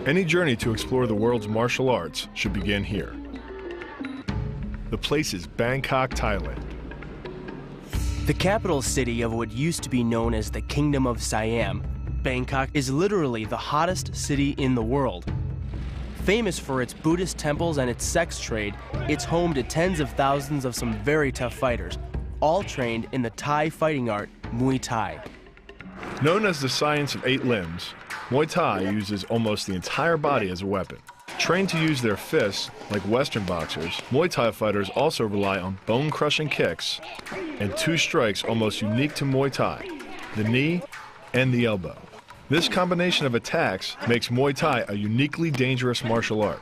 Any journey to explore the world's martial arts should begin here. The place is Bangkok, Thailand. The capital city of what used to be known as the Kingdom of Siam, Bangkok is literally the hottest city in the world. Famous for its Buddhist temples and its sex trade, it's home to tens of thousands of some very tough fighters, all trained in the Thai fighting art, Muay Thai. Known as the science of 8 limbs, Muay Thai uses almost the entire body as a weapon. Trained to use their fists like Western boxers, Muay Thai fighters also rely on bone-crushing kicks and 2 strikes almost unique to Muay Thai, the knee and the elbow. This combination of attacks makes Muay Thai a uniquely dangerous martial art.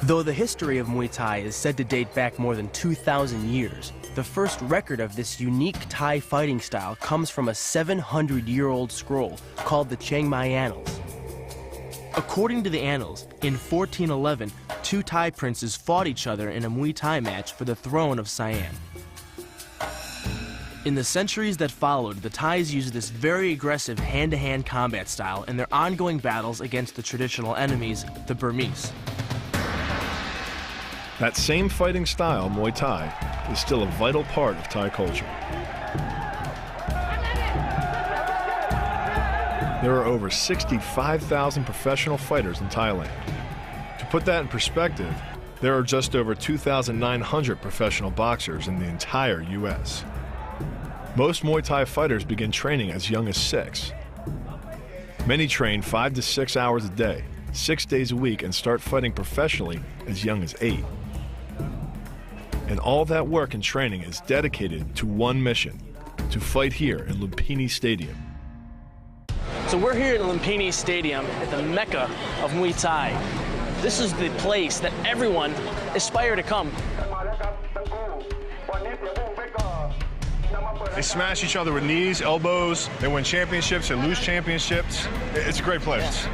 Though the history of Muay Thai is said to date back more than 2,000 years, the first record of this unique Thai fighting style comes from a 700-year-old scroll called the Chiang Mai Annals. According to the annals, in 1411, 2 Thai princes fought each other in a Muay Thai match for the throne of Siam. In the centuries that followed, the Thais used this very aggressive hand-to-hand combat style in their ongoing battles against the traditional enemies, the Burmese. That same fighting style, Muay Thai, is still a vital part of Thai culture. There are over 65,000 professional fighters in Thailand. To put that in perspective, there are just over 2,900 professional boxers in the entire U.S. Most Muay Thai fighters begin training as young as 6. Many train 5 to 6 hours a day, 6 days a week, and start fighting professionally as young as 8. And all that work and training is dedicated to one mission, to fight here in Lumpini Stadium. So we're here in Lumpini Stadium at the Mecca of Muay Thai. This is the place that everyone aspires to come. They smash each other with knees, elbows. They win championships, they lose championships. It's a great place.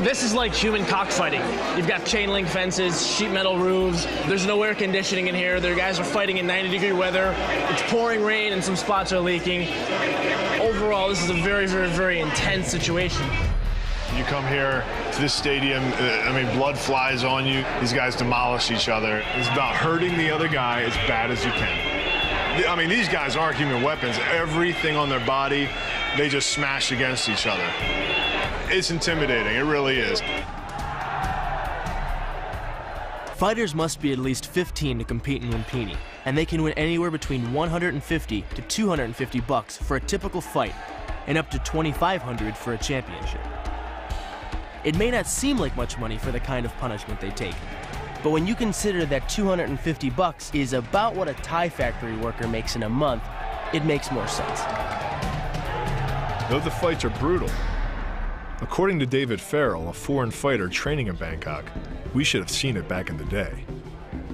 This is like human cockfighting. You've got chain link fences, sheet metal roofs. There's no air conditioning in here. The guys are fighting in 90-degree weather. It's pouring rain and some spots are leaking. Overall, this is a very, very, very intense situation. You come here to this stadium, I mean, blood flies on you. These guys demolish each other. It's about hurting the other guy as bad as you can. I mean, these guys aren't human weapons. Everything on their body, they just smash against each other. It's intimidating, it really is. Fighters must be at least 15 to compete in Lumpini, and they can win anywhere between $150 to $250 for a typical fight, and up to $2,500 for a championship. It may not seem like much money for the kind of punishment they take, but when you consider that $250 is about what a Thai factory worker makes in a month, it makes more sense. Though the fights are brutal, according to David Farrell, a foreign fighter training in Bangkok, we should have seen it back in the day.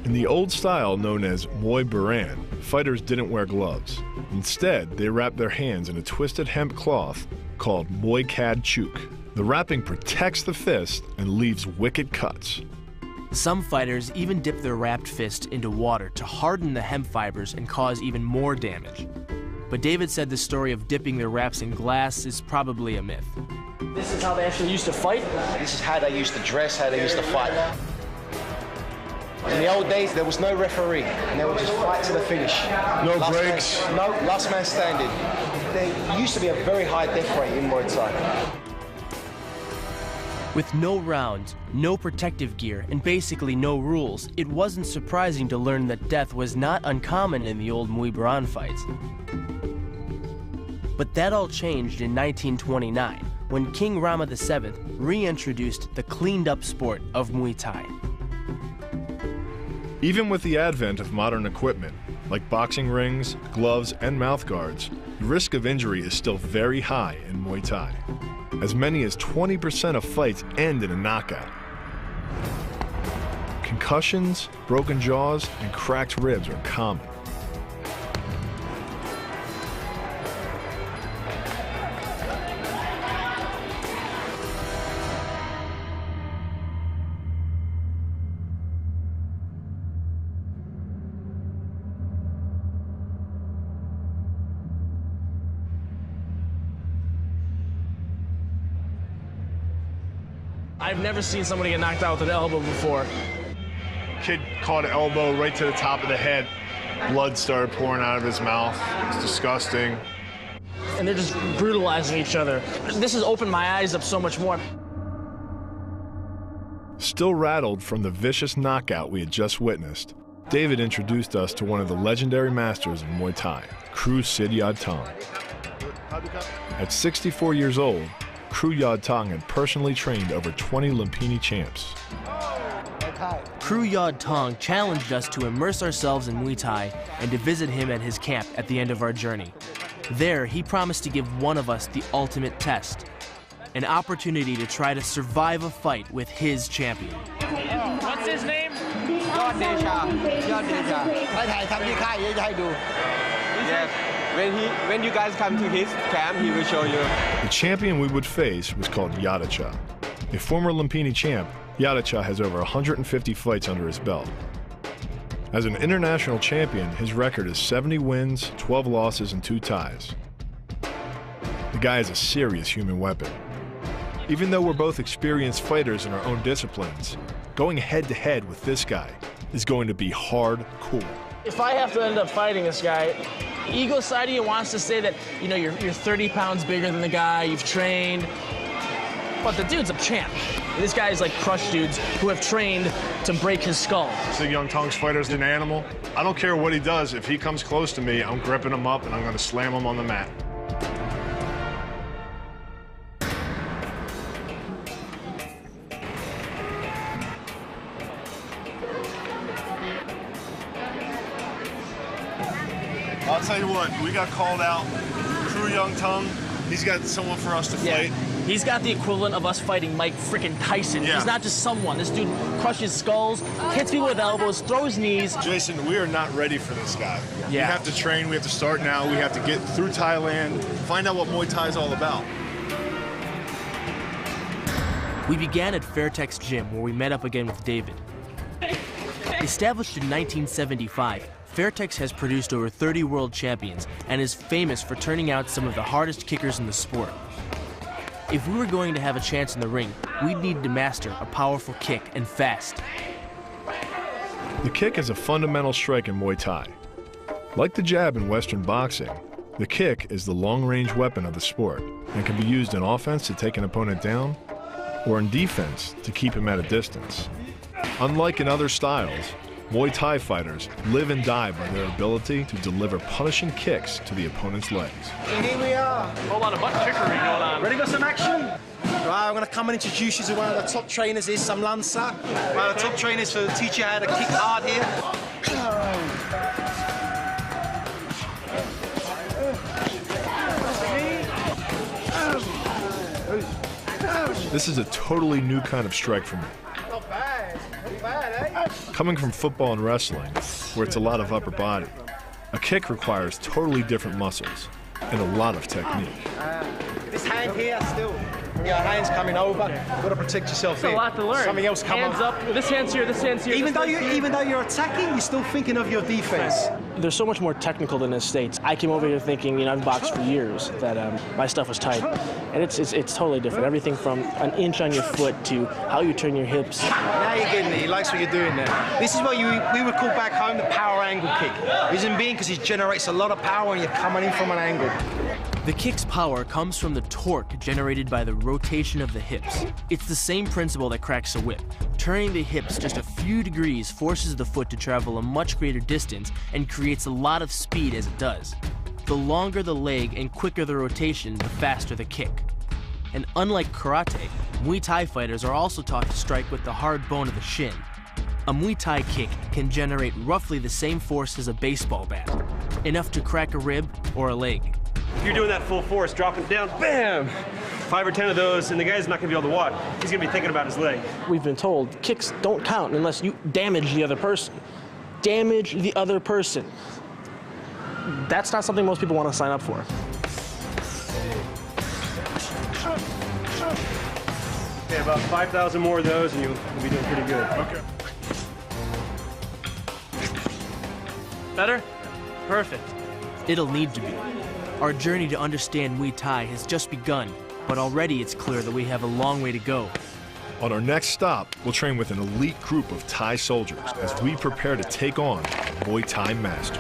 In the old style known as Muay Baran, fighters didn't wear gloves. Instead, they wrapped their hands in a twisted hemp cloth called Muay Kad Chuk. The wrapping protects the fist and leaves wicked cuts. Some fighters even dip their wrapped fist into water to harden the hemp fibers and cause even more damage. But David said the story of dipping their wraps in glass is probably a myth. This is how they actually used to fight? This is how they used to dress, how they used to fight. In the old days, there was no referee, and they would just fight to the finish. No breaks? Last man standing. There used to be a very high death rate in Muay Thai. With no rounds, no protective gear, and basically no rules, it wasn't surprising to learn that death was not uncommon in the old Muay Baran fights. But that all changed in 1929, when King Rama VII reintroduced the cleaned-up sport of Muay Thai. Even with the advent of modern equipment, like boxing rings, gloves, and mouth guards, the risk of injury is still very high in Muay Thai. As many as 20% of fights end in a knockout. Concussions, broken jaws, and cracked ribs are common. I've never seen somebody get knocked out with an elbow before. Kid caught an elbow right to the top of the head. Blood started pouring out of his mouth. It's disgusting. And they're just brutalizing each other. This has opened my eyes up so much more. Still rattled from the vicious knockout we had just witnessed, David introduced us to one of the legendary masters of Muay Thai, Kru Yod Tong. At 64 years old, Kru Yod Tong had personally trained over 20 Lumpini champs. Kru Yod Tong challenged us to immerse ourselves in Muay Thai and to visit him at his camp at the end of our journey. There, he promised to give one of us the ultimate test, an opportunity to try to survive a fight with his champion. What's his name? When you guys come to his camp, he will show you. The champion we would face was called Yadacha. A former Lumpini champ, Yadacha has over 150 fights under his belt. As an international champion, his record is 70 wins, 12 losses, and 2 ties. The guy is a serious human weapon. Even though we're both experienced fighters in our own disciplines, going head-to-head with this guy is going to be hardcore. If I have to end up fighting this guy, the ego side of you wants to say that, you know, you're 30 pounds bigger than the guy, you've trained, but the dude's a champ. This guy's like crushed dudes who have trained to break his skull. So Young Tong's fighter's an animal. I don't care what he does. If he comes close to me, I'm gripping him up and I'm going to slam him on the mat. I'll tell you what, we got called out. Kru Young Tong, he's got someone for us to fight. He's got the equivalent of us fighting Mike frickin' Tyson. Yeah. He's not just someone. This dude crushes skulls, hits people with elbows, throws knees. Jason, we are not ready for this guy. Yeah. We have to train, we have to start now, we have to get through Thailand, find out what Muay Thai is all about. We began at Fairtex Gym, where we met up again with David. Established in 1975, Fairtex has produced over 30 world champions and is famous for turning out some of the hardest kickers in the sport. If we were going to have a chance in the ring, we'd need to master a powerful kick and fast. The kick is a fundamental strike in Muay Thai. Like the jab in Western boxing, the kick is the long-range weapon of the sport and can be used in offense to take an opponent down or in defense to keep him at a distance. Unlike in other styles, Muay Thai fighters live and die by their ability to deliver punishing kicks to the opponent's legs. Here we are. A whole lot of butt kickery going on. Ready for some action? Right, I'm going to come and introduce you to one of the top trainers here, Sam Lancer. One of the top trainers to teach you how to kick hard here. This is a totally new kind of strike for me. Not bad, eh? Coming from football and wrestling, where it's a lot of upper body, a kick requires totally different muscles and a lot of technique. This hand here still. Your hand's coming over. You've got to protect yourself There's here. a lot to learn. Something else come Hands up. This hand's here, this hand's here. Even this though you're attacking, you're still thinking of your defense. There's so much more technical than this States. I came over here thinking, you know, I've boxed for years, that my stuff was tight. And it's totally different. Everything from an inch on your foot to how you turn your hips. Now you're getting it. He likes what you're doing there. This is what we would call back home the power angle kick. Reason being because it generates a lot of power and you're coming in from an angle. The kick's power comes from the torque generated by the rotation of the hips. It's the same principle that cracks a whip. Turning the hips just a few degrees forces the foot to travel a much greater distance and creates a lot of speed as it does. The longer the leg and quicker the rotation, the faster the kick. And unlike karate, Muay Thai fighters are also taught to strike with the hard bone of the shin. A Muay Thai kick can generate roughly the same force as a baseball bat, enough to crack a rib or a leg. If you're doing that full force, dropping down, bam! 5 or 10 of those, and the guy's not gonna be able to walk. He's gonna be thinking about his leg. We've been told kicks don't count unless you damage the other person. Damage the other person. That's not something most people want to sign up for. Okay, about 5,000 more of those, and you'll be doing pretty good. Okay. Better? Perfect. It'll need to be. Our journey to understand Muay Thai has just begun, but already it's clear that we have a long way to go. On our next stop, we'll train with an elite group of Thai soldiers as we prepare to take on Muay Thai master.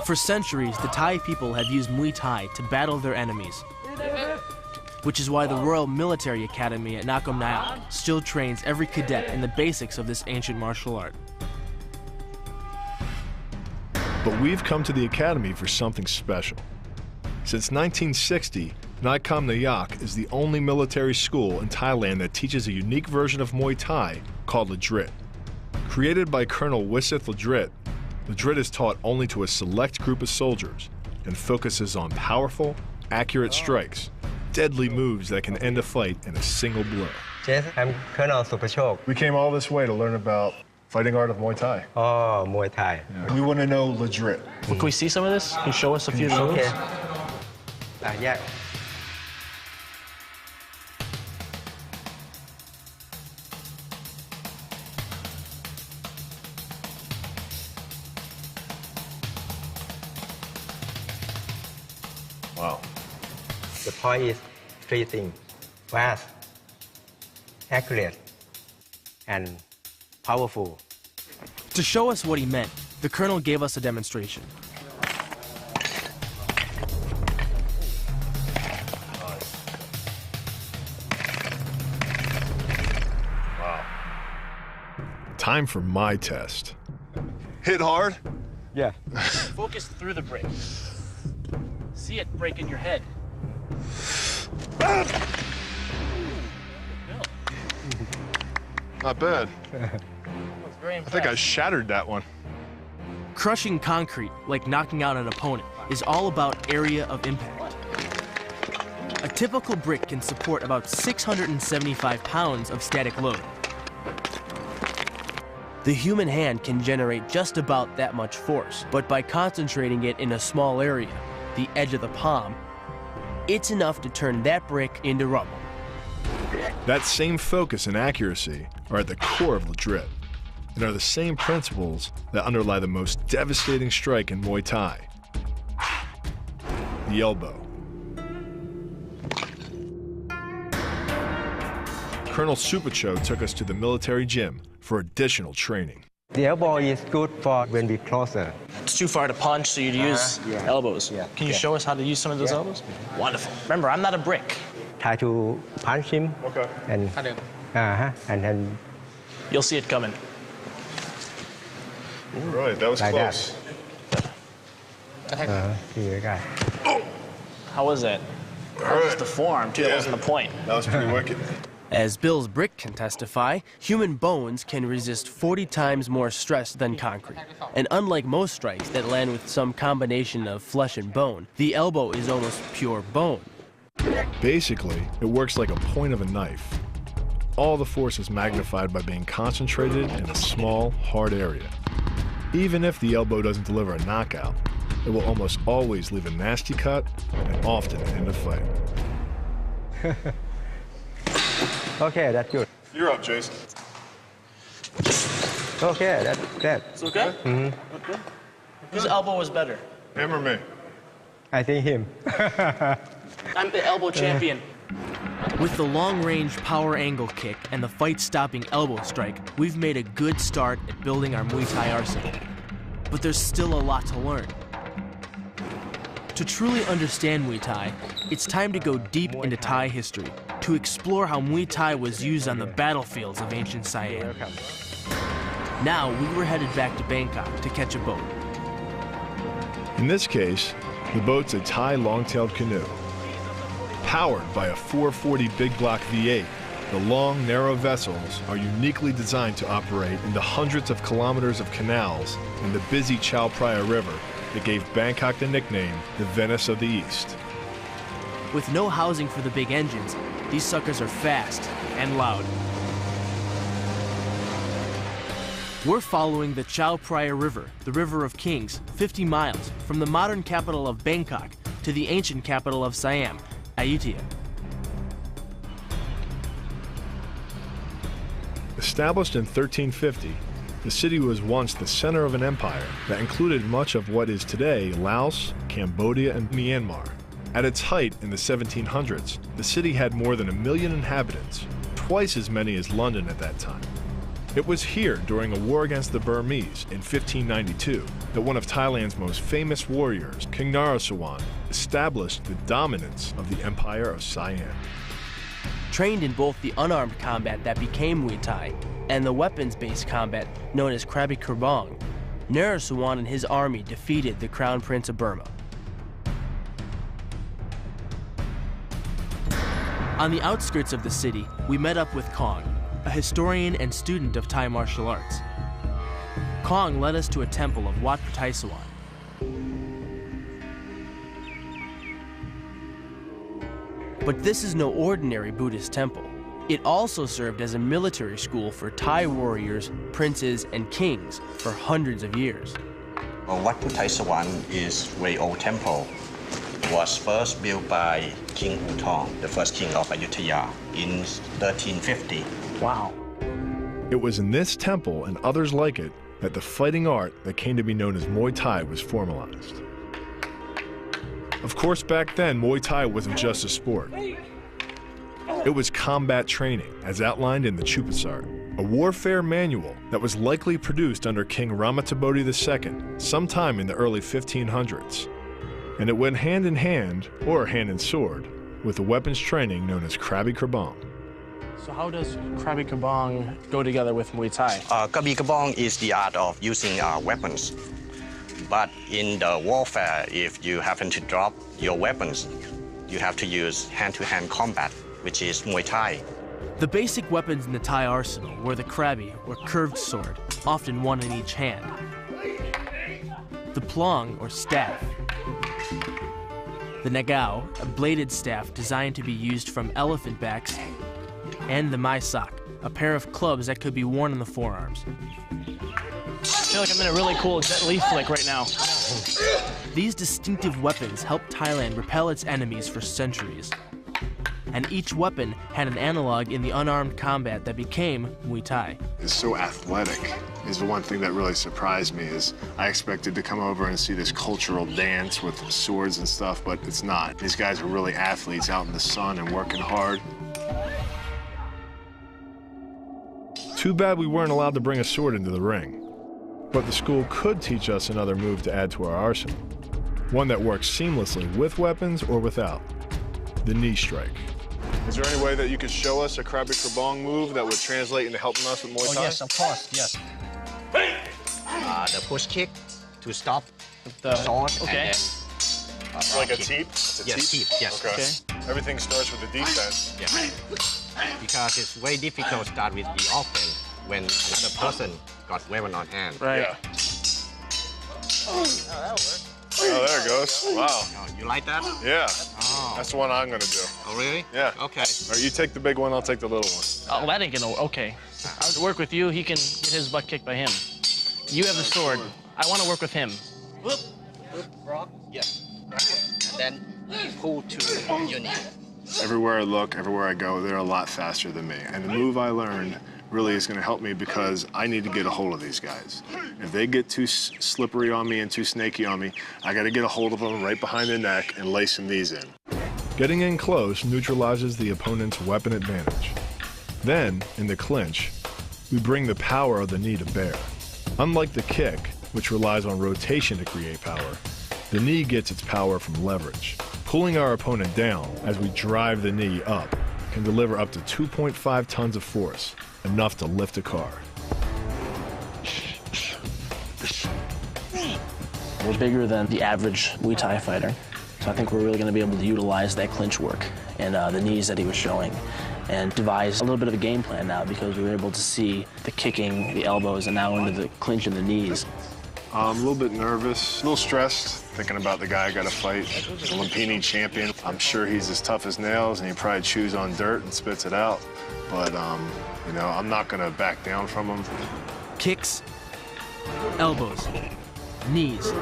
For centuries, the Thai people have used Muay Thai to battle their enemies, which is why the Royal Military Academy at Nakhon Nayok still trains every cadet in the basics of this ancient martial art. But we've come to the academy for something special. Since 1960, Nakhon Nayok is the only military school in Thailand that teaches a unique version of Muay Thai called Ladrit. Created by Colonel Wisith Ladrit, Ladrit is taught only to a select group of soldiers and focuses on powerful, accurate strikes, deadly moves that can end a fight in a single blow. Yes, I'm Colonel Supachok. We came all this way to learn about fighting art of Muay Thai. Oh, Muay Thai. We want to know Ladrit. Well, can we see some of this? Can you show us a few moves? Okay. Yeah. Wow. The point is three things: fast, accurate, and powerful. To show us what he meant, the colonel gave us a demonstration. Time for my test. Hit hard. Yeah. Focus through the break. See it break in your head. Not bad. Very I think I shattered that one. Crushing concrete, like knocking out an opponent, is all about area of impact. A typical brick can support about 675 pounds of static load. The human hand can generate just about that much force, but by concentrating it in a small area, the edge of the palm, it's enough to turn that brick into rubble. That same focus and accuracy are at the core of Ladrit, and are the same principles that underlie the most devastating strike in Muay Thai: the elbow. Colonel Supacho took us to the military gym for additional training. The elbow is good for when we closer. It's too far to punch, so you'd use yeah. elbows. Yeah. Can you show us how to use some of those elbows? Wonderful. Remember, I'm not a brick. Try to punch him. Okay. And and then You'll see it coming. Right, that was like close. here we go. How was that? That was the form, too. That Yeah. wasn't the point. That was pretty wicked. As Bill's brick can testify, human bones can resist 40 times more stress than concrete. And unlike most strikes that land with some combination of flesh and bone, the elbow is almost pure bone. Basically, it works like a point of a knife. All the force is magnified by being concentrated in a small, hard area. Even if the elbow doesn't deliver a knockout, it will almost always leave a nasty cut and often end a fight. Okay, that's good. You're up, Jason. Okay, that. It's okay? Mm-hmm. Okay. Whose elbow was better? Him or me? I think him. I'm the elbow champion. With the long-range power angle kick and the fight-stopping elbow strike, we've made a good start at building our Muay Thai arsenal. But there's still a lot to learn. To truly understand Muay Thai, it's time to go deep into Thai history, to explore how Muay Thai was used on the battlefields of ancient Siam. Now, we were headed back to Bangkok to catch a boat. In this case, the boat's a Thai long-tailed canoe. Powered by a 440 big block V8, the long, narrow vessels are uniquely designed to operate in the hundreds of kilometers of canals in the busy Chao Phraya River that gave Bangkok the nickname the Venice of the East. With no housing for the big engines, these suckers are fast and loud. We're following the Chao Phraya River, the River of Kings, 50 miles from the modern capital of Bangkok to the ancient capital of Siam, Ayutthaya. Established in 1350, the city was once the center of an empire that included much of what is today Laos, Cambodia, and Myanmar. At its height in the 1700s, the city had more than 1 million inhabitants, twice as many as London at that time. It was here during a war against the Burmese in 1592 that one of Thailand's most famous warriors, King Naresuan, established the dominance of the Empire of Siam. Trained in both the unarmed combat that became Muay Thai and the weapons-based combat known as Krabi Kerbang, Naresuan and his army defeated the Crown Prince of Burma. On the outskirts of the city, we met up with Kong, a historian and student of Thai martial arts. Kong led us to a temple of Wat Putaisawan. But this is no ordinary Buddhist temple. It also served as a military school for Thai warriors, princes, and kings for hundreds of years. Wat Putaisawan is a very old temple. It was first built by King Utong, the first king of Ayutthaya, in 1350. Wow. It was in this temple and others like it that the fighting art that came to be known as Muay Thai was formalized. Of course, back then, Muay Thai wasn't just a sport. It was combat training, as outlined in the Chupasart, a warfare manual that was likely produced under King Ramatabodhi II sometime in the early 1500s. And it went hand in hand, or hand in sword, with the weapons training known as Krabi Kerbang. So how does Krabi Kerbang go together with Muay Thai? Krabi Kerbang is the art of using weapons. But in the warfare, if you happen to drop your weapons, you have to use hand-to-hand combat, which is Muay Thai. The basic weapons in the Thai arsenal were the Krabi, or curved sword, often one in each hand, the plong, or staff, the nagao, a bladed staff designed to be used from elephant backs, and the mai sak, a pair of clubs that could be worn on the forearms. I feel like I'm in a really cool Jet Li flick right now. These distinctive weapons helped Thailand repel its enemies for centuries. And each weapon had an analog in the unarmed combat that became Muay Thai. It's so athletic is the one thing that really surprised me. Is I expected to come over and see this cultural dance with swords and stuff, but it's not. These guys are really athletes out in the sun and working hard. Too bad we weren't allowed to bring a sword into the ring. But the school could teach us another move to add to our arsenal. One that works seamlessly with weapons or without. The knee strike. Is there any way that you could show us a Krabi Kerbang move that would translate into helping us with Muay Thai? Oh, yes, of course, yes. The push kick to stop The sword. okay. And then, Like a kick. teep? It's a Yes, teep? teep, yes. Okay. Everything starts with the defense. Yeah. Because it's very difficult to start with the offense when another person got weapon on hand. Right. Yeah. Oh, there it goes. Wow. Oh, you like that? Yeah. Oh. That's the one I'm gonna do. Oh, really? Yeah. Okay. All right, you take the big one, I'll take the little one. Oh, that ain't gonna, okay. I'll work with you, he can get his butt kicked by him. You have the sword. I want to work with him. Whoop, whoop, rock. Yes. And then pull to your knee. Everywhere I look, everywhere I go, they're a lot faster than me. And the move I learned really is going to help me because I need to get a hold of these guys. If they get too slippery on me and too snaky on me, I got to get a hold of them right behind the neck and lacing these in. Getting in close neutralizes the opponent's weapon advantage. Then, in the clinch, we bring the power of the knee to bear. Unlike the kick, which relies on rotation to create power, the knee gets its power from leverage. Pulling our opponent down as we drive the knee up can deliver up to 2.5 tons of force, enough to lift a car. We're bigger than the average Muay Thai fighter, so I think we're really going to be able to utilize that clinch work and the knees that he was showing and devise a little bit of a game plan now because we were able to see the kicking, the elbows, and now into the clinch and the knees. I'm a little bit nervous, a little stressed, thinking about the guy I got to fight, the Lumpini champion. I'm sure he's as tough as nails, and he probably chews on dirt and spits it out. But, you know, I'm not going to back down from him. Kicks, elbows, knees.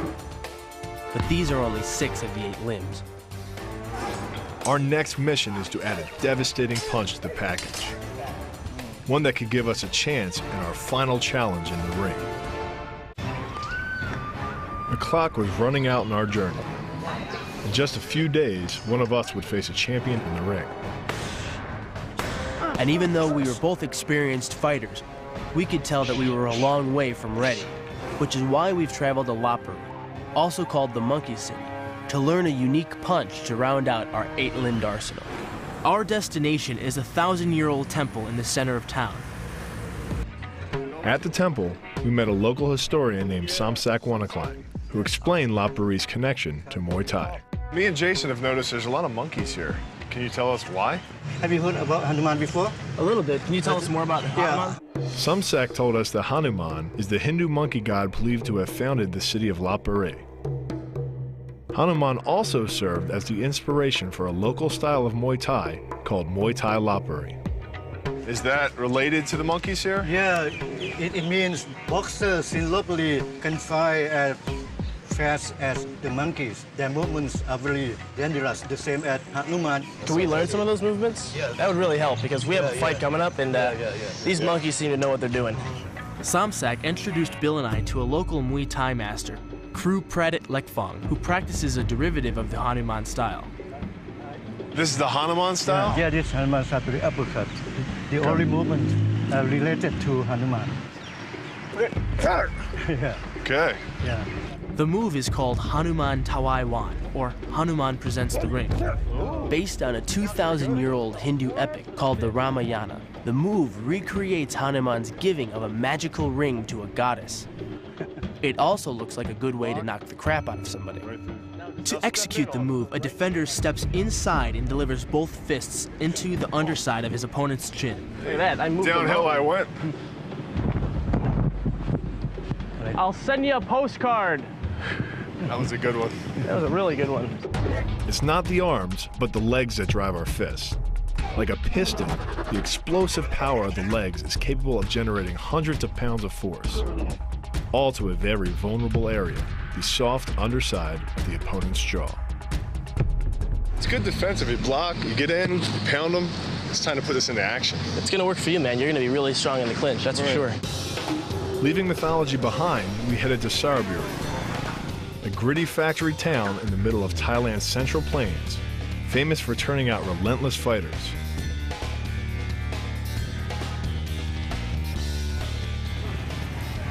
But these are only 6 of the 8 limbs. Our next mission is to add a devastating punch to the package. One that could give us a chance in our final challenge in the ring. The clock was running out in our journey. In just a few days, one of us would face a champion in the ring. And even though we were both experienced fighters, we could tell that we were a long way from ready, which is why we've traveled to Lopburi, also called the Monkey City, to learn a unique punch to round out our 8-limbed arsenal. Our destination is a 1,000-year-old temple in the center of town. At the temple, we met a local historian named Samsak Wanaklein, who explained Lopburi's connection to Muay Thai. Me and Jason have noticed there's a lot of monkeys here. Can you tell us why? Have you heard about Hanuman before? A little bit. Can you tell us more about Hanuman? Samsak told us that Hanuman is the Hindu monkey god believed to have founded the city of Lopburi. Hanuman also served as the inspiration for a local style of Muay Thai called Muay Thai Lopburi. Is that related to the monkeys here? Yeah, it means boxers in Lopburi can fight as fast as the monkeys. Their movements are very dangerous, the same as Hanuman. Can we learn some of those movements? Yeah. That would really help because we have a fight coming up and these monkeys seem to know what they're doing. Samsak introduced Bill and I to a local Muay Thai master, Kru Pradit Lekfong, who practices a derivative of the Hanuman style. This is the Hanuman style? Yeah, this Hanuman style, the uppercut. The only movements are related to Hanuman. Yeah. Okay. Yeah. The move is called Hanuman Tawai Wan, or Hanuman Presents the Ring. Based on a 2,000-year-old Hindu epic called the Ramayana, the move recreates Hanuman's giving of a magical ring to a goddess. It also looks like a good way to knock the crap out of somebody. To execute the move, a defender steps inside and delivers both fists into the underside of his opponent's chin. Look at that, I moved Downhill I went. I'll send you a postcard. That was a good one. That was a really good one. It's not the arms, but the legs that drive our fists. Like a piston, the explosive power of the legs is capable of generating hundreds of pounds of force, all to a very vulnerable area, the soft underside of the opponent's jaw. It's good defensive. You block, you get in, you pound them. It's time to put this into action. It's going to work for you, man. You're going to be really strong in the clinch, that's for sure. Leaving mythology behind, we headed to Saraburi, a gritty factory town in the middle of Thailand's Central Plains, famous for turning out relentless fighters.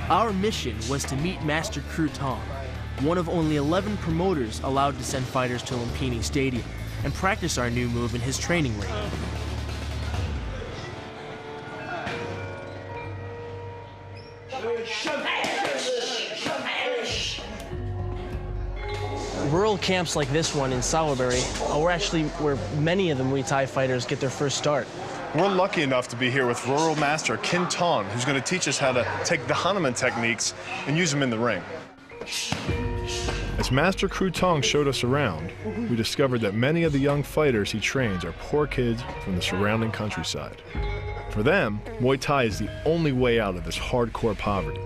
Our mission was to meet Master Kru Tong, one of only 11 promoters allowed to send fighters to Lumpini Stadium, and practice our new move in his training ring. Rural camps like this one in Salisbury are actually where many of the Muay Thai fighters get their first start. We're lucky enough to be here with rural master Kin Tong, who's going to teach us how to take the Hanuman techniques and use them in the ring. As Master Kru Tong showed us around, we discovered that many of the young fighters he trains are poor kids from the surrounding countryside. For them, Muay Thai is the only way out of this hardcore poverty.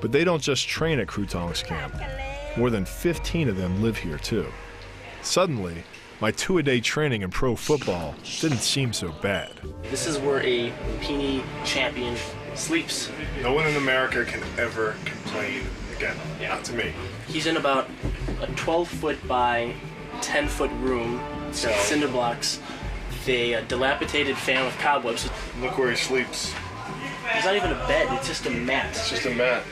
But they don't just train at Kru Tong's camp. More than 15 of them live here too. Suddenly, my 2-a-day training in pro football didn't seem so bad. This is where a Lumpini champion sleeps. No one in America can ever complain again. Not to me. He's in about a 12-foot by 10-foot room, cinder blocks, a dilapidated fan with cobwebs. Look where he sleeps. It's not even a bed, it's just a mat. It's just a mat.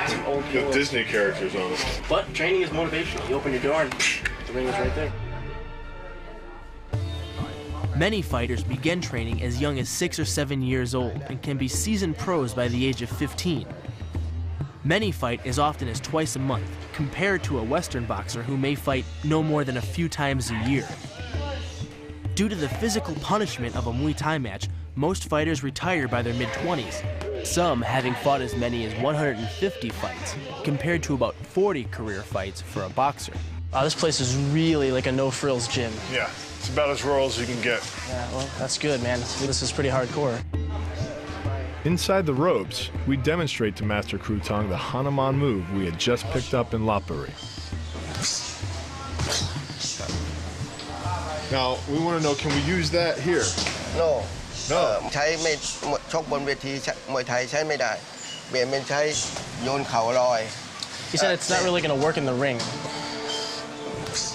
Some old The Disney characters on it. But training is motivational. You open your door and the ring is right there. Many fighters begin training as young as 6 or 7 years old and can be seasoned pros by the age of 15. Many fight as often as twice a month, compared to a Western boxer who may fight no more than a few times a year. Due to the physical punishment of a Muay Thai match, most fighters retire by their mid-20s, some having fought as many as 150 fights, compared to about 40 career fights for a boxer. This place is really like a no-frills gym. Yeah, it's about as rural as you can get. Yeah, well, that's good, man. This is pretty hardcore. Inside the ropes, we demonstrate to Master Kru Tong the Hanuman move we had just picked up in Lopburi. Now, we want to know, can we use that here? No. No. ใช้ไม่ชกบนเวทีมวยไทยใช้ไม่ได้เปลี่ยนเป็นใช้โยนเข่าลอย He said it's not really going to work in the ring.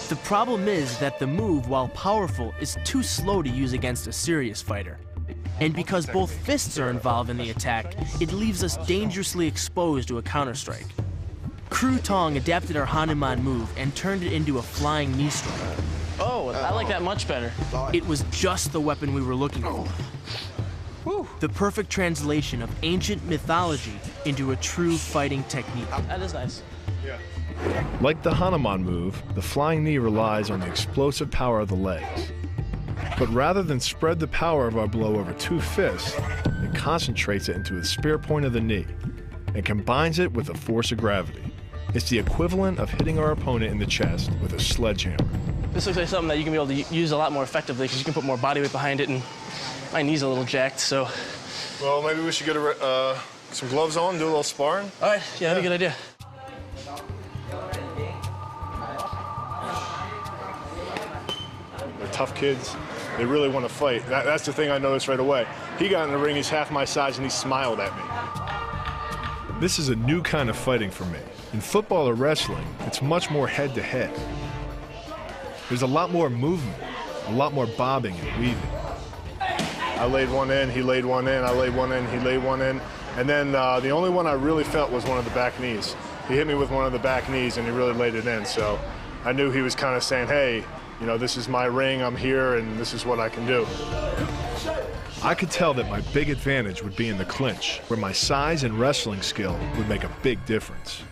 The problem is that the move, while powerful, is too slow to use against a serious fighter. And because both fists are involved in the attack, it leaves us dangerously exposed to a counterstrike. Kru Tong adapted our Hanuman move and turned it into a flying knee strike. Oh, I like that much better. It was just the weapon we were looking for. The perfect translation of ancient mythology into a true fighting technique. That is nice. Like the Hanuman move, the flying knee relies on the explosive power of the legs. But rather than spread the power of our blow over two fists, it concentrates it into the spear point of the knee and combines it with the force of gravity. It's the equivalent of hitting our opponent in the chest with a sledgehammer. This looks like something that you can be able to use a lot more effectively because you can put more body weight behind it, and my knee's a little jacked, so. Well, maybe we should get some gloves on, do a little sparring. All right, yeah, that'd be a good idea. They're tough kids. They really want to fight. That's the thing I noticed right away. He got in the ring, he's half my size, and he smiled at me. This is a new kind of fighting for me. In football or wrestling, it's much more head-to-head. There's a lot more movement, a lot more bobbing and weaving. I laid one in, he laid one in, I laid one in, he laid one in. And then the only one I really felt was one of the back knees. He hit me with one of the back knees and he really laid it in. So I knew he was kind of saying, hey, you know, this is my ring, I'm here, and this is what I can do. I could tell that my big advantage would be in the clinch, where my size and wrestling skill would make a big difference.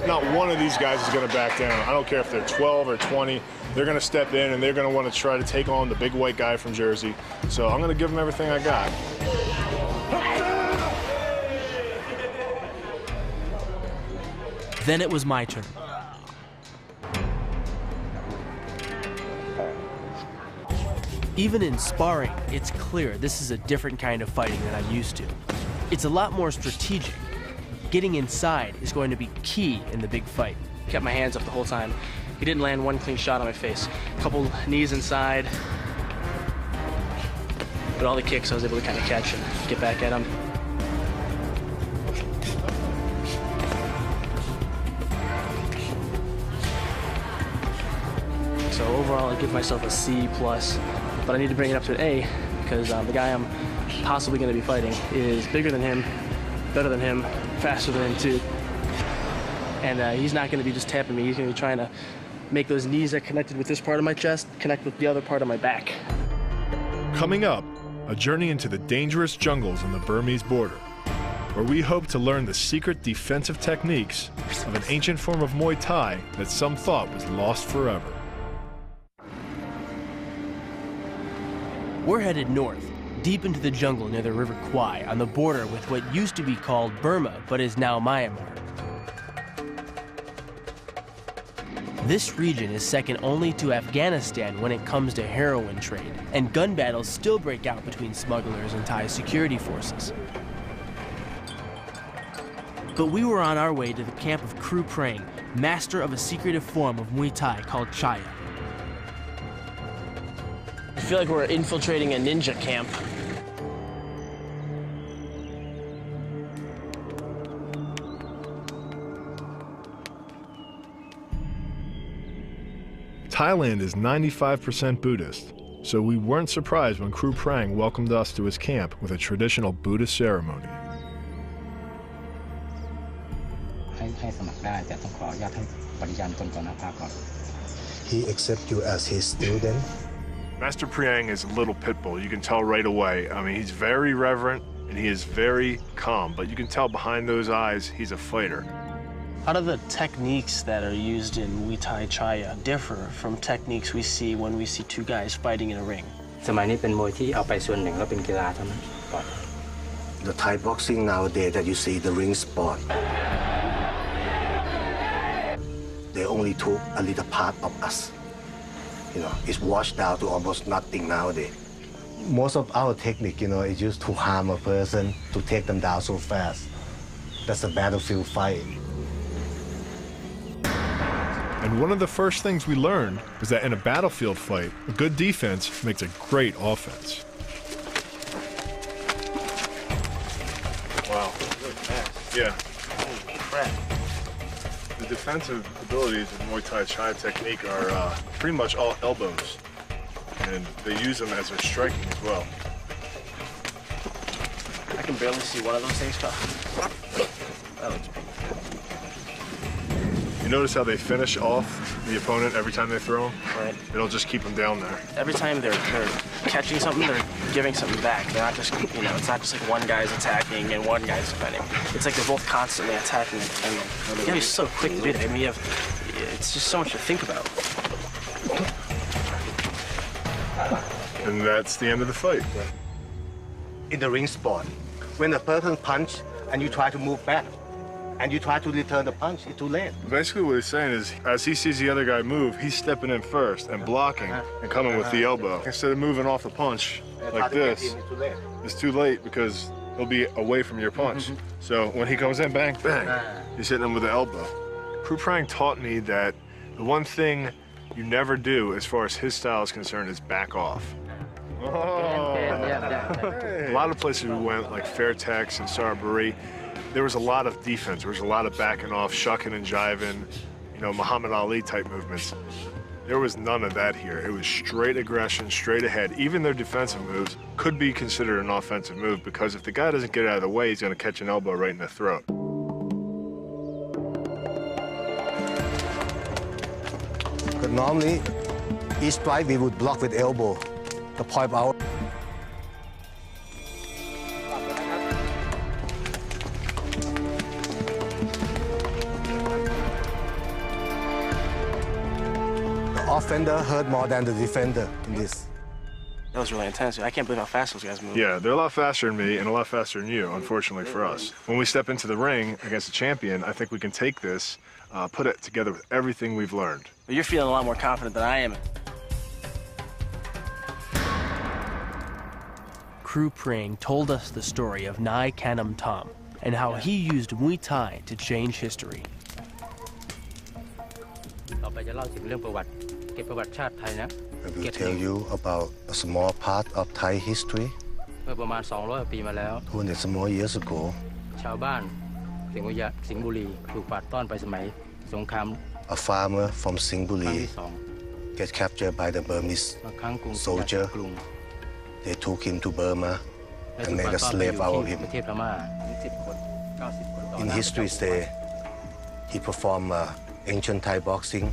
Not one of these guys is going to back down. I don't care if they're 12 or 20. They're going to step in and they're going to want to try to take on the big white guy from Jersey. So I'm going to give them everything I got. Then it was my turn. Even in sparring, it's clear this is a different kind of fighting than I'm used to. It's a lot more strategic. Getting inside is going to be key in the big fight. Kept my hands up the whole time. He didn't land one clean shot on my face. A couple knees inside. But all the kicks I was able to kind of catch and get back at him. So overall, I give myself a C+, but I need to bring it up to an A because the guy I'm possibly going to be fighting is bigger than him, better than him, faster than him too. And he's not going to be just tapping me. He's going to be trying to make those knees that connected with this part of my chest connect with the other part of my back. Coming up, a journey into the dangerous jungles on the Burmese border, where we hope to learn the secret defensive techniques of an ancient form of Muay Thai that some thought was lost forever. We're headed north, deep into the jungle near the River Kwai, on the border with what used to be called Burma, but is now Myanmar. This region is second only to Afghanistan when it comes to heroin trade, and gun battles still break out between smugglers and Thai security forces. But we were on our way to the camp of Kru Prang, master of a secretive form of Muay Thai called Chaya. I feel like we're infiltrating a ninja camp. Thailand is 95% Buddhist, so we weren't surprised when Kru Prang welcomed us to his camp with a traditional Buddhist ceremony. He accepts you as his student. Master Priang is a little pit bull. You can tell right away. I mean, he's very reverent and he is very calm, but you can tell behind those eyes, he's a fighter. How do the techniques that are used in Muay Thai Chaya differ from techniques we see when we see two guys fighting in a ring? The Thai boxing nowadays that you see, the ring sport, they only took a little part of us. You know, it's washed down to almost nothing nowadays. Most of our technique, you know, is used to harm a person, to take them down so fast. That's a battlefield fight. And one of the first things we learned was that in a battlefield fight, a good defense makes a great offense. wow. Really fast. Yeah. Holy crap. The defensive abilities of Muay Thai Chai technique are pretty much all elbows. And they use them as their striking as well. I can barely see one of those things come. That looks painful. You notice how they finish off the opponent every time they throw them? Right. It'll just keep them down there. Every time they're catching something, they're giving something back. They're not just, you know, it's not just like one guy's attacking and one guy's defending. It's like they're both constantly attacking and defending. You gotta be so quick to do that. I mean, it's just so much to think about. And that's the end of the fight. In the ring sport, when a person punch and you try to move back, and you try to return the punch, it's too late. Basically what he's saying is, as he sees the other guy move, he's stepping in first and blocking and coming with the elbow. Instead of moving off the punch like this, it's too late because he'll be away from your punch. So when he comes in, bang, bang, he's hitting him with the elbow. Kru Prang taught me that the one thing you never do as far as his style is concerned is back off. Oh. A lot of places we went, like Fairtex and Saraburi, there was a lot of defense. There was a lot of backing off, shucking and jiving, you know, Muhammad Ali type movements. There was none of that here. It was straight aggression, straight ahead. Even their defensive moves could be considered an offensive move because if the guy doesn't get out of the way, he's going to catch an elbow right in the throat. But normally, each strike we would block with elbow, the point out. The offender hurt more than the defender in this. That was really intense. I can't believe how fast those guys move. Yeah, they're a lot faster than me and a lot faster than you, unfortunately for us. When we step into the ring against a champion, I think we can take this, put it together with everything we've learned. But you're feeling a lot more confident than I am. Kru Prang told us the story of Nai Kanam Tom and how he used Muay Thai to change history. I will tell you about a small part of Thai history. 200 years ago, a farmer from Singburi get captured by the Burmese soldier. They took him to Burma and made a slave out of him. In history say, he performed ancient Thai boxing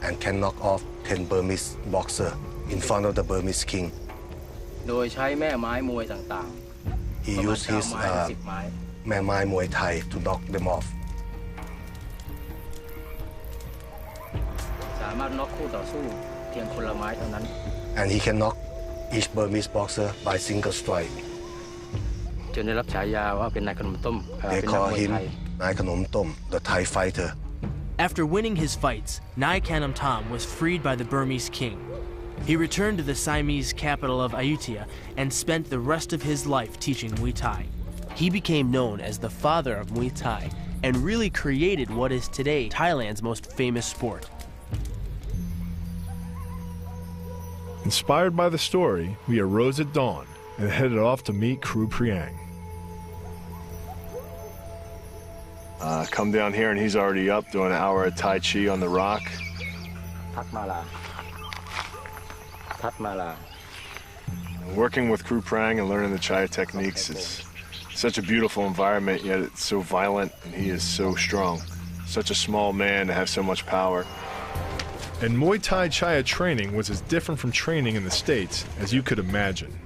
and can knock off 10 Burmese boxers in front of the Burmese king. He used his Mae Mai Muay Thai to knock them off. And he can knock each Burmese boxer by single strike. They call him Nai Kanom Tom, the Thai fighter. After winning his fights, Nai Kanam Tom was freed by the Burmese king. He returned to the Siamese capital of Ayutthaya and spent the rest of his life teaching Muay Thai. He became known as the father of Muay Thai and really created what is today Thailand's most famous sport. Inspired by the story, we arose at dawn and headed off to meet Kru Prang. Come down here and he's already up doing an hour of Tai Chi on the rock. Working with Kru Prang and learning the Chai techniques is such a beautiful environment, yet it's so violent and he is so strong. Such a small man to have so much power. And Muay Thai Chai training was as different from training in the States as you could imagine.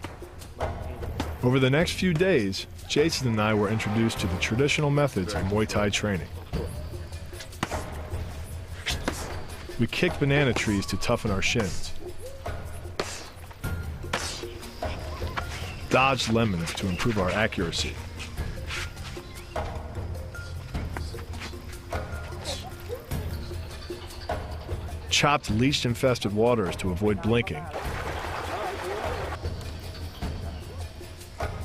Over the next few days, Jason and I were introduced to the traditional methods of Muay Thai training. We kicked banana trees to toughen our shins, dodged lemons to improve our accuracy, chopped leech-infested waters to avoid blinking,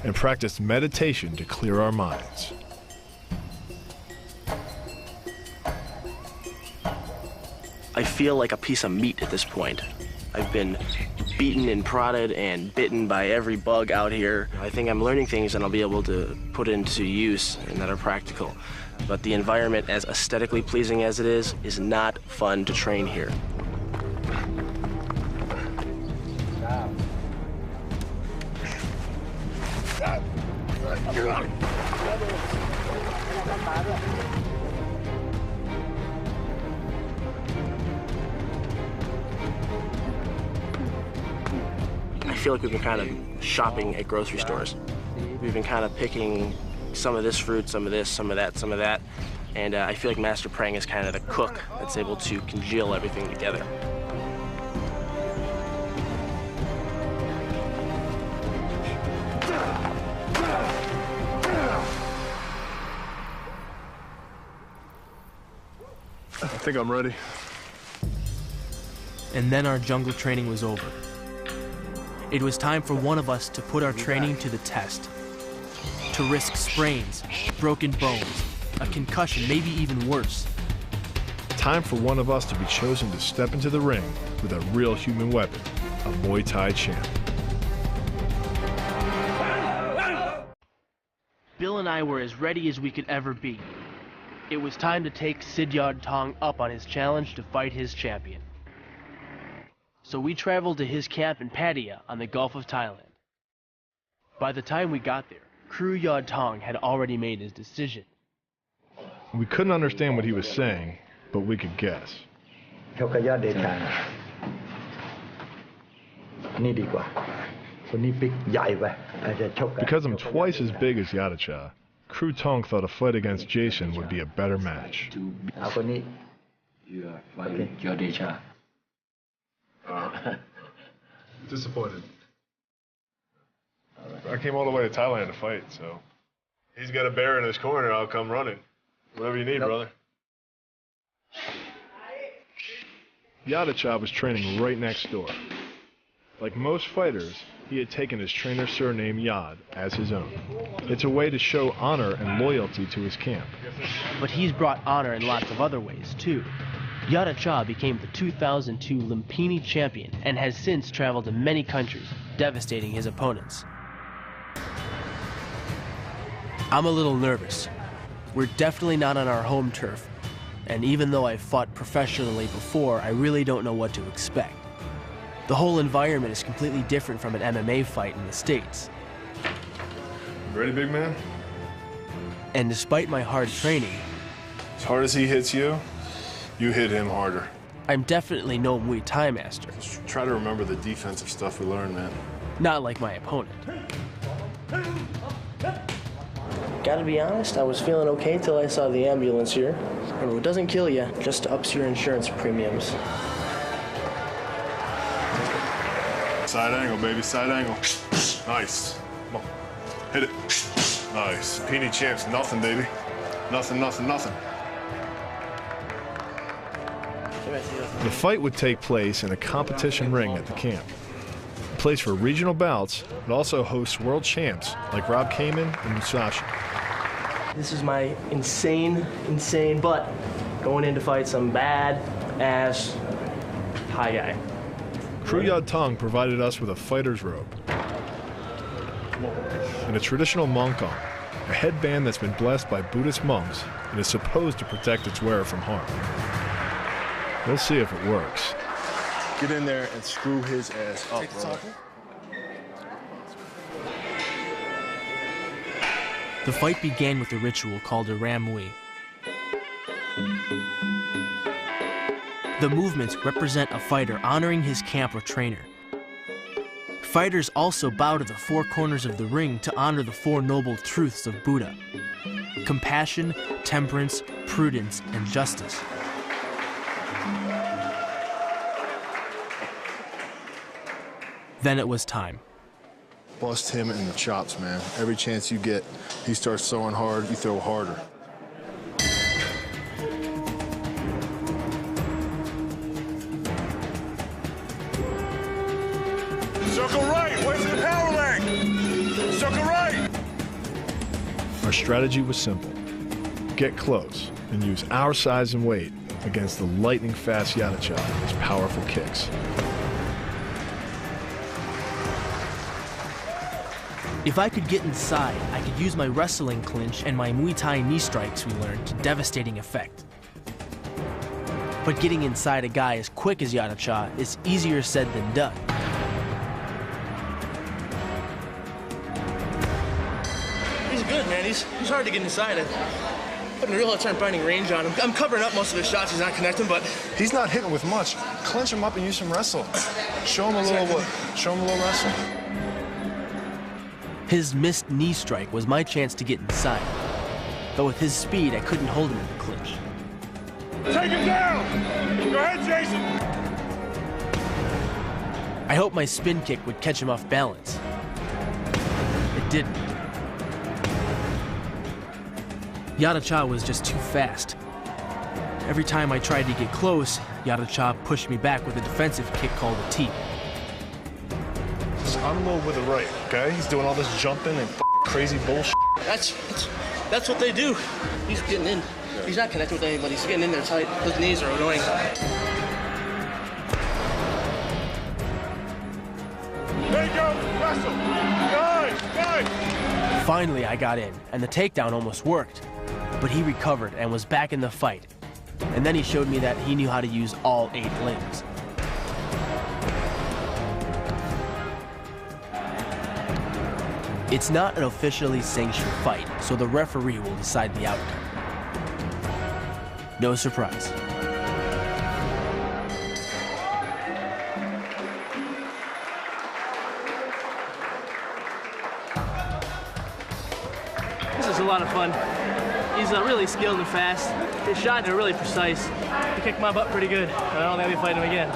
and practiced meditation to clear our minds. I feel like a piece of meat at this point. I've been beaten and prodded and bitten by every bug out here. I think I'm learning things that I'll be able to put into use and that are practical. But the environment, as aesthetically pleasing as it is not fun to train here. I feel like we've been kind of shopping at grocery stores. We've been kind of picking some of this fruit, some of this, some of that, some of that. And I feel like Master Prang is kind of the cook that's able to congeal everything together. I think I'm ready. And then our jungle training was over. It was time for one of us to put our training to the test. To risk sprains, broken bones, a concussion, maybe even worse. Time for one of us to be chosen to step into the ring with a real human weapon, a Muay Thai champ. Bill and I were as ready as we could ever be. It was time to take Sidyard Tong up on his challenge to fight his champion. So we traveled to his camp in Pattaya on the Gulf of Thailand. By the time we got there, Kru Yod Tong had already made his decision. We couldn't understand what he was saying, but we could guess. Because I'm twice as big as Yadacha, Kru Tong thought a fight against Jason would be a better match. Disappointed. I came all the way to Thailand to fight, so he's got a bear in his corner, I'll come running. Whatever you need, brother. Yadacha was training right next door. Like most fighters, he had taken his trainer's surname Yad as his own. It's a way to show honor and loyalty to his camp. But he's brought honor in lots of other ways, too. Yadacha became the 2002 Lumpini champion and has since traveled to many countries, devastating his opponents. I'm a little nervous. We're definitely not on our home turf, and even though I've fought professionally before, I really don't know what to expect. The whole environment is completely different from an MMA fight in the States. Ready, big man? And despite my hard training, as hard as he hits you, you hit him harder. I'm definitely no Muay Thai master. Just try to remember the defensive stuff we learned, man. Not like my opponent. Gotta be honest, I was feeling okay till I saw the ambulance here. And it doesn't kill you, just ups your insurance premiums. Side angle, baby, side angle. Nice. Come on. Hit it. Nice. Peony champs, nothing, baby. Nothing, nothing, nothing. The fight would take place in a competition ring at the camp. A place for regional bouts, but also hosts world champs like Rob Kamen and Musashi. This is my insane butt going in to fight some bad-ass Thai guy. Kru Yod Tong provided us with a fighter's robe and a traditional mongkong, a headband that's been blessed by Buddhist monks and is supposed to protect its wearer from harm. We'll see if it works. Get in there and screw his ass up, brother. The fight began with a ritual called a Ramui. The movements represent a fighter honoring his camp or trainer. Fighters also bow to the four corners of the ring to honor the Four Noble Truths of Buddha: compassion, temperance, prudence, and justice. Then it was time. Bust him in the chops, man. Every chance you get, he starts throwing hard, you throw harder. Circle right, where's the power leg? Circle right. Our strategy was simple. Get close and use our size and weight against the lightning-fast Yadacha and his powerful kicks. If I could get inside, I could use my wrestling clinch and my Muay Thai knee strikes we learned to devastating effect. But getting inside a guy as quick as Yadacha is easier said than done. He's good, man. He's hard to get inside. I'm putting a real hard time finding range on him. I'm covering up most of his shots. He's not connecting, but He's not hitting with much. Clinch him up and use some wrestle. Show him a little wrestle. His missed knee strike was my chance to get inside. But with his speed, I couldn't hold him in the clinch. Take him down! Go ahead, Jason! I hoped my spin kick would catch him off balance. It didn't. Yadacha was just too fast. Every time I tried to get close, Yadacha pushed me back with a defensive kick called a T. Just unload with the right, okay? He's doing all this jumping and crazy bullshit. That's what they do. He's getting in. He's not connecting with anybody. He's getting in there tight. Those knees are annoying. There you go. Wrestle. Nice. Finally, I got in, and the takedown almost worked. But he recovered and was back in the fight. And then he showed me that he knew how to use all 8 limbs. It's not an officially sanctioned fight, so the referee will decide the outcome. No surprise. This is a lot of fun. He's really skilled and fast. His shots are really precise. He kicked my butt pretty good. I don't think I'll be fighting him again.